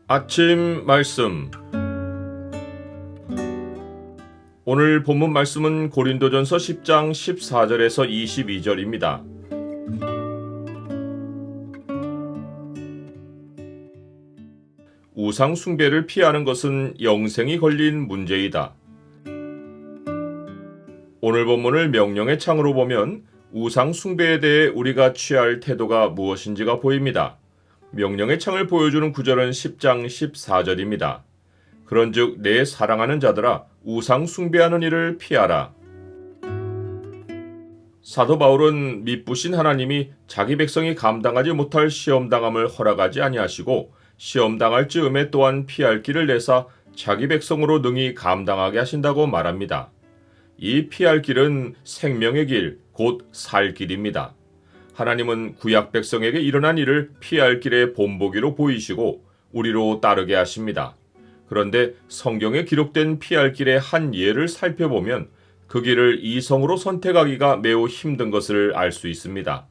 아침 말씀. 오늘 본문 말씀은 고린도전서 10장 14절에서 22절입니다. 우상 숭배를 피하는 것은 영생이 걸린 문제이다. 오늘 본문을 명령의 창으로 보면 우상 숭배에 대해 우리가 취할 태도가 무엇인지가 보입니다. 명령의 창을 보여주는 구절은 10장 14절입니다. 그런즉 내 사랑하는 자들아 우상 숭배하는 일을 피하라. 사도 바울은 미쁘신 하나님이 자기 백성이 감당하지 못할 시험당함을 허락하지 아니하시고 시험당할 즈음에 또한 피할 길을 내사 자기 백성으로 능히 감당하게 하신다고 말합니다. 이 피할 길은 생명의 길, 곧 살 길입니다. 하나님은 구약 백성에게 일어난 일을 피할 길의 본보기로 보이시고 우리로 따르게 하십니다. 그런데 성경에 기록된 피할 길의 한 예를 살펴보면 그 길을 이성으로 선택하기가 매우 힘든 것을 알 수 있습니다.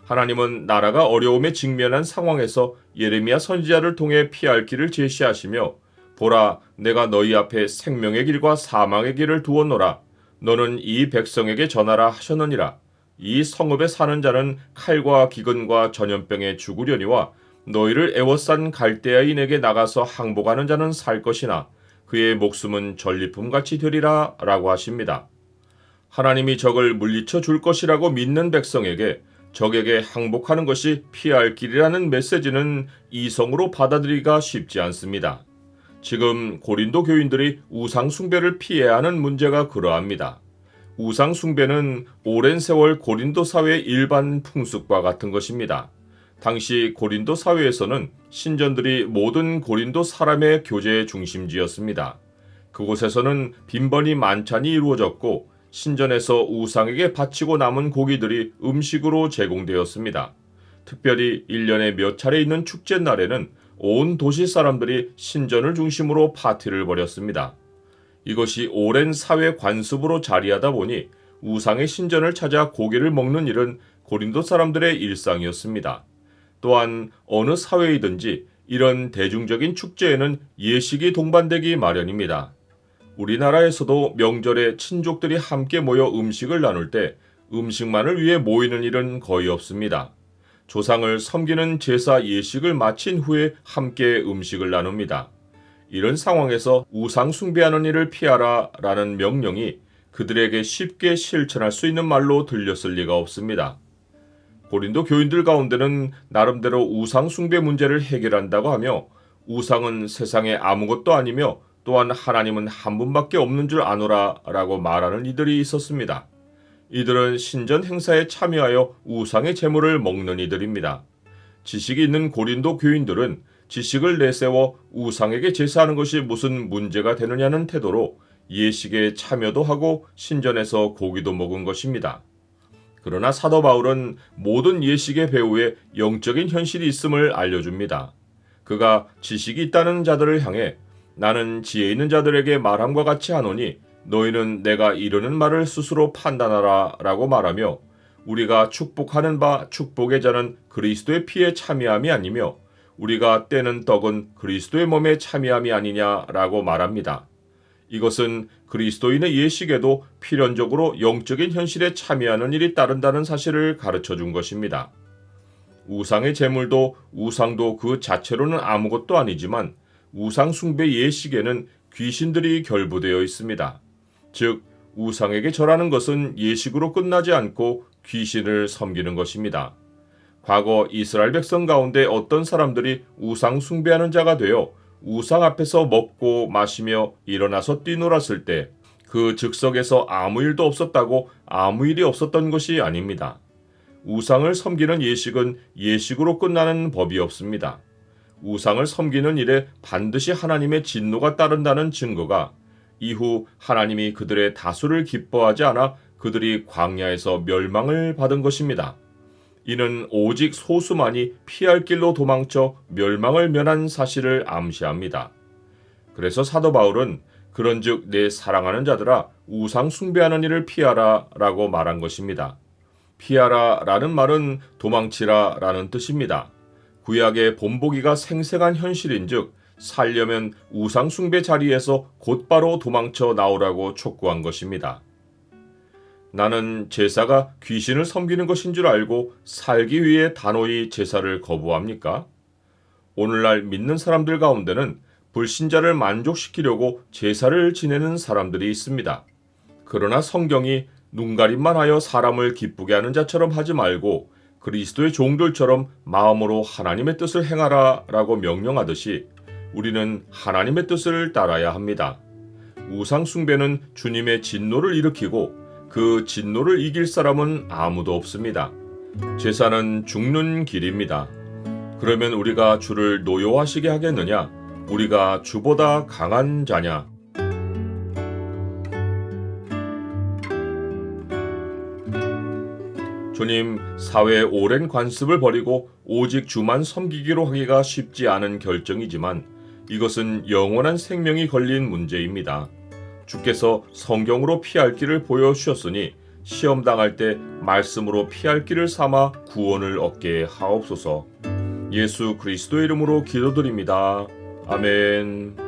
하나님은 나라가 어려움에 직면한 상황에서 예레미야 선지자를 통해 피할 길을 제시하시며 보라, 내가 너희 앞에 생명의 길과 사망의 길을 두었노라. 너는 이 백성에게 전하라 하셨느니라. 이 성읍에 사는 자는 칼과 기근과 전염병에 죽으려니와 너희를 애워싼 갈대아인에게 나가서 항복하는 자는 살 것이나 그의 목숨은 전리품같이 되리라 라고 하십니다. 하나님이 적을 물리쳐 줄 것이라고 믿는 백성에게 적에게 항복하는 것이 피할 길이라는 메시지는 이성으로 받아들이기가 쉽지 않습니다. 지금 고린도 교인들이 우상 숭배를 피해야 하는 문제가 그러합니다. 우상 숭배는 오랜 세월 고린도 사회의 일반 풍습과 같은 것입니다. 당시 고린도 사회에서는 신전들이 모든 고린도 사람의 교제의 중심지였습니다. 그곳에서는 빈번히 만찬이 이루어졌고 신전에서 우상에게 바치고 남은 고기들이 음식으로 제공되었습니다. 특별히 1년에 몇 차례 있는 축제날에는 온 도시 사람들이 신전을 중심으로 파티를 벌였습니다. 이것이 오랜 사회 관습으로 자리하다 보니 우상의 신전을 찾아 고기를 먹는 일은 고린도 사람들의 일상이었습니다. 또한 어느 사회이든지 이런 대중적인 축제에는 예식이 동반되기 마련입니다. 우리나라에서도 명절에 친족들이 함께 모여 음식을 나눌 때 음식만을 위해 모이는 일은 거의 없습니다. 조상을 섬기는 제사 예식을 마친 후에 함께 음식을 나눕니다. 이런 상황에서 우상 숭배하는 일을 피하라 라는 명령이 그들에게 쉽게 실천할 수 있는 말로 들렸을 리가 없습니다. 고린도 교인들 가운데는 나름대로 우상 숭배 문제를 해결한다고 하며 우상은 세상에 아무것도 아니며 또한 하나님은 한 분밖에 없는 줄 아노라 라고 말하는 이들이 있었습니다. 이들은 신전 행사에 참여하여 우상의 제물을 먹는 이들입니다. 지식이 있는 고린도 교인들은 지식을 내세워 우상에게 제사하는 것이 무슨 문제가 되느냐는 태도로 예식에 참여도 하고 신전에서 고기도 먹은 것입니다. 그러나 사도 바울은 모든 예식의 배후에 영적인 현실이 있음을 알려줍니다. 그가 지식이 있다는 자들을 향해 나는 지혜 있는 자들에게 말함과 같이 하노니 너희는 내가 이르는 말을 스스로 판단하라 라고 말하며 우리가 축복하는 바 축복의 자는 그리스도의 피에 참여함이 아니며 우리가 떼는 떡은 그리스도의 몸에 참여함이 아니냐라고 말합니다. 이것은 그리스도인의 예식에도 필연적으로 영적인 현실에 참여하는 일이 따른다는 사실을 가르쳐 준 것입니다. 우상의 제물도 우상도 그 자체로는 아무것도 아니지만 우상 숭배 예식에는 귀신들이 결부되어 있습니다. 즉 우상에게 절하는 것은 예식으로 끝나지 않고 귀신을 섬기는 것입니다. 과거 이스라엘 백성 가운데 어떤 사람들이 우상 숭배하는 자가 되어 우상 앞에서 먹고 마시며 일어나서 뛰놀았을 때 그 즉석에서 아무 일도 없었다고 아무 일이 없었던 것이 아닙니다. 우상을 섬기는 예식은 예식으로 끝나는 법이 없습니다. 우상을 섬기는 일에 반드시 하나님의 진노가 따른다는 증거가 이후 하나님이 그들의 다수를 기뻐하지 않아 그들이 광야에서 멸망을 받은 것입니다. 이는 오직 소수만이 피할 길로 도망쳐 멸망을 면한 사실을 암시합니다. 그래서 사도 바울은 그런즉 내 사랑하는 자들아 우상 숭배하는 일을 피하라 라고 말한 것입니다. 피하라 라는 말은 도망치라 라는 뜻입니다. 구약의 본보기가 생생한 현실인즉 살려면 우상 숭배 자리에서 곧바로 도망쳐 나오라고 촉구한 것입니다. 나는 제사가 귀신을 섬기는 것인 줄 알고 살기 위해 단호히 제사를 거부합니까? 오늘날 믿는 사람들 가운데는 불신자를 만족시키려고 제사를 지내는 사람들이 있습니다. 그러나 성경이 눈가림만 하여 사람을 기쁘게 하는 자처럼 하지 말고 그리스도의 종들처럼 마음으로 하나님의 뜻을 행하라 라고 명령하듯이 우리는 하나님의 뜻을 따라야 합니다. 우상 숭배는 주님의 진노를 일으키고 그 진노를 이길 사람은 아무도 없습니다. 제사는 죽는 길입니다. 그러면 우리가 주를 노여워하시게 하겠느냐? 우리가 주보다 강한 자냐? 주님, 사회의 오랜 관습을 버리고 오직 주만 섬기기로 하기가 쉽지 않은 결정이지만 이것은 영원한 생명이 걸린 문제입니다. 주께서 성경으로 피할 길을 보여주셨으니 시험 당할 때 말씀으로 피할 길을 삼아 구원을 얻게 하옵소서. 예수 그리스도의 이름으로 기도드립니다. 아멘.